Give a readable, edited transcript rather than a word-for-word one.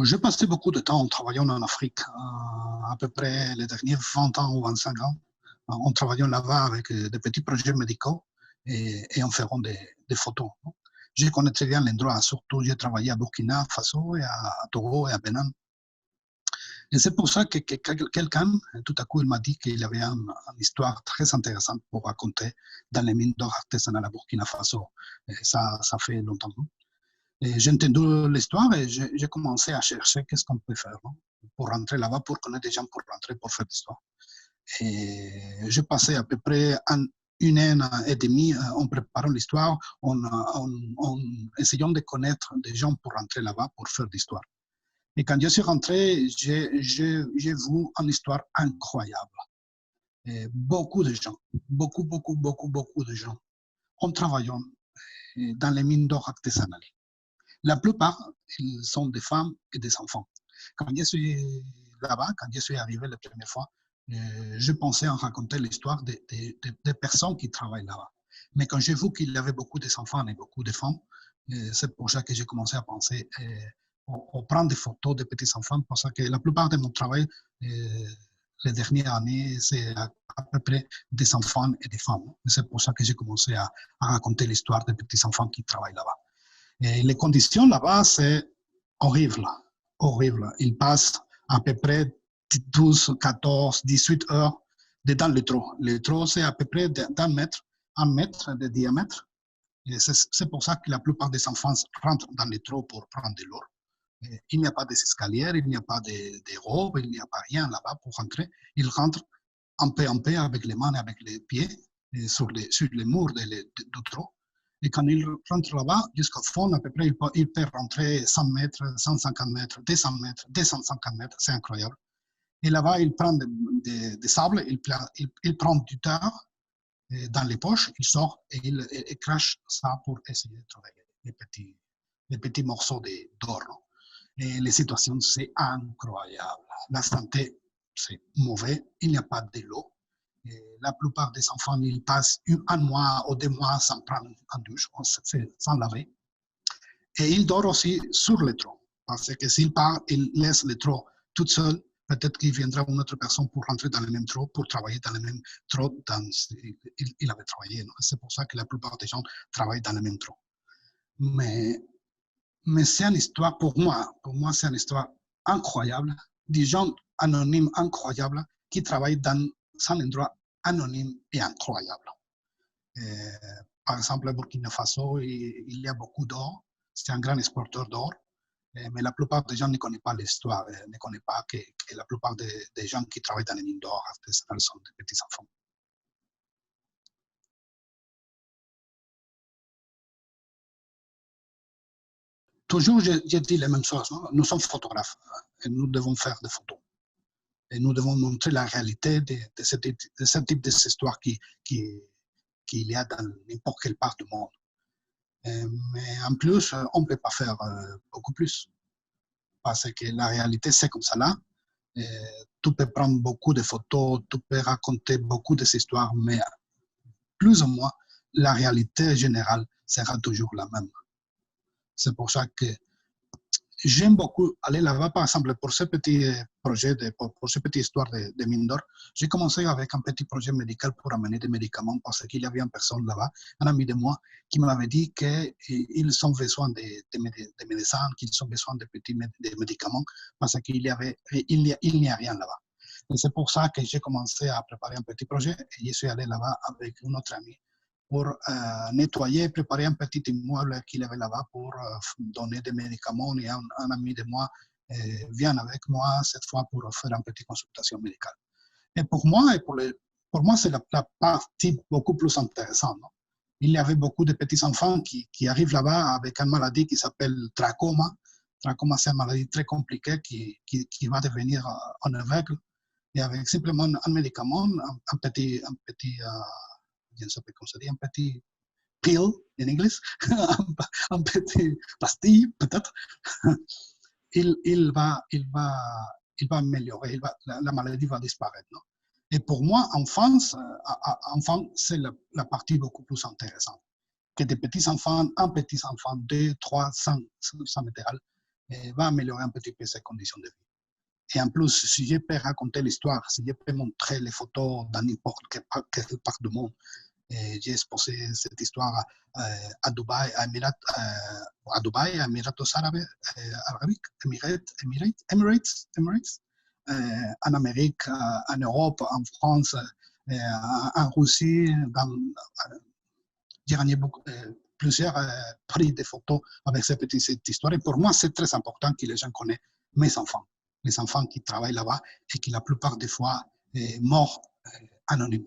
J'ai passé beaucoup de temps en travaillant en Afrique, à peu près les derniers 20 ans ou 25 ans, en travaillant là-bas avec des petits projets médicaux et en faisant des photos. Je connais très bien l'endroit, surtout j'ai travaillé à Burkina Faso, et à Togo et à Bénin. Et c'est pour ça que quelqu'un, tout à coup, il m'a dit qu'il avait une histoire très intéressante pour raconter dans les mines d'or artisanales à Burkina Faso. Et ça fait longtemps. Et j'ai entendu l'histoire et j'ai commencé à chercher qu'est-ce qu'on peut faire, non, pour rentrer là-bas, pour connaître des gens, pour rentrer, pour faire l'histoire. Et j'ai passé à peu près une année et demie en préparant l'histoire, en essayant de connaître des gens pour rentrer là-bas, pour faire l'histoire. Et quand je suis rentré, j'ai vu une histoire incroyable. Et beaucoup de gens, beaucoup de gens, en travaillant dans les mines d'or artisanales. La plupart, ils sont des femmes et des enfants. Quand je suis là-bas, quand je suis arrivé la première fois, je pensais en raconter l'histoire des personnes qui travaillent là-bas. Mais quand j'ai vu qu'il y avait beaucoup d'enfants et beaucoup de femmes, c'est pour ça que j'ai commencé à penser à prendre des photos des petits-enfants, parce que la plupart de mon travail, les dernières années, c'est à peu près des enfants et des femmes. C'est pour ça que j'ai commencé à raconter l'histoire des petits-enfants qui travaillent là-bas. Et les conditions là-bas, c'est horrible, horrible. Ils passent à peu près 12, 14, 18 heures dans le trou. Le trou, c'est à peu près un mètre de diamètre. Et c'est pour ça que la plupart des enfants rentrent dans le trou pour prendre de l'eau. Il n'y a pas d'escalier, il n'y a pas de robes, il n'y a pas rien là-bas pour rentrer. Ils rentrent en paix avec les mains et avec les pieds sur les murs du trou. Et quand il rentre là-bas, jusqu'au fond, à peu près, il peut rentrer 100 mètres, 150 mètres, 200 mètres, 250 mètres, c'est incroyable. Et là-bas, il prend des sables, il prend du terre dans les poches, il sort et il crache ça pour essayer de trouver les petits morceaux d'or. Et les situations, c'est incroyable. La santé, c'est mauvais, il n'y a pas de l'eau. La plupart des enfants, ils passent un mois ou 2 mois sans prendre une douche, sans laver. Et ils dorment aussi sur le trou. Parce que s'ils partent, ils laissent le trou tout seul. Peut-être qu'il viendra une autre personne pour rentrer dans le même trou, pour travailler dans le même trou. Il avait travaillé. C'est pour ça que la plupart des gens travaillent dans le même trou. Mais c'est une histoire, pour moi, c'est une histoire incroyable. Des gens anonymes incroyables qui travaillent dans un endroit anonyme et incroyable. Par exemple, à Burkina Faso, il y a beaucoup d'or. C'est un grand exporteur d'or. Mais la plupart des gens ne connaissent pas l'histoire, ne connaissent pas que la plupart des gens qui travaillent dans les mines d'or artisanales sont des petits enfants. Toujours, je dis la même chose. Non? Nous sommes photographes et nous devons faire des photos. Et nous devons montrer la réalité de ce type d'histoire qu'il y a dans n'importe quelle part du monde. Mais en plus, on ne peut pas faire beaucoup plus. Parce que la réalité, c'est comme ça là. Tu peux prendre beaucoup de photos, tu peux raconter beaucoup d'histoires, mais plus ou moins, la réalité générale sera toujours la même. C'est pour ça que j'aime beaucoup aller là-bas, par exemple, pour ce petit projet, pour cette petite histoire de mine d'or. J'ai commencé avec un petit projet médical pour amener des médicaments parce qu'il y avait une personne là-bas, un ami de moi, qui m'avait dit qu'ils ont besoin de médecins, qu'ils ont besoin de petits médicaments parce qu'il n'y a rien là-bas. Et c'est pour ça que j'ai commencé à préparer un petit projet et je suis allé là-bas avec un autre ami pour nettoyer, préparer un petit immeuble qu'il avait là-bas pour donner des médicaments. Et un ami de moi vient avec moi cette fois pour faire une petite consultation médicale. Et pour moi c'est la partie beaucoup plus intéressante. Non? Il y avait beaucoup de petits-enfants qui arrivent là-bas avec une maladie qui s'appelle trachoma. Trachoma, c'est une maladie très compliquée qui va devenir en aveugle. Et avec simplement un médicament, un petit je ne sais pas comment ça dit, un petit pill en anglais, un petit pastille peut-être, il va améliorer, la maladie va disparaître. Non? Et pour moi, enfant, c'est la partie beaucoup plus intéressante. Que des petits-enfants, un petit-enfant, 2, 3, 5, ça m'est égal. va améliorer un petit peu ses conditions de vie. Et en plus, si je peux raconter l'histoire, si je peux montrer les photos dans n'importe quelle part du monde, j'ai exposé cette histoire à Dubaï, à Dubaï, à Emirates Arabiques, Emirates, en Amérique, en Europe, en France, en Russie. J'ai gagné plusieurs prix de photos avec cette histoire. Et pour moi, c'est très important que les gens connaissent mes enfants, les enfants qui travaillent là-bas et qui la plupart des fois meurent anonymes.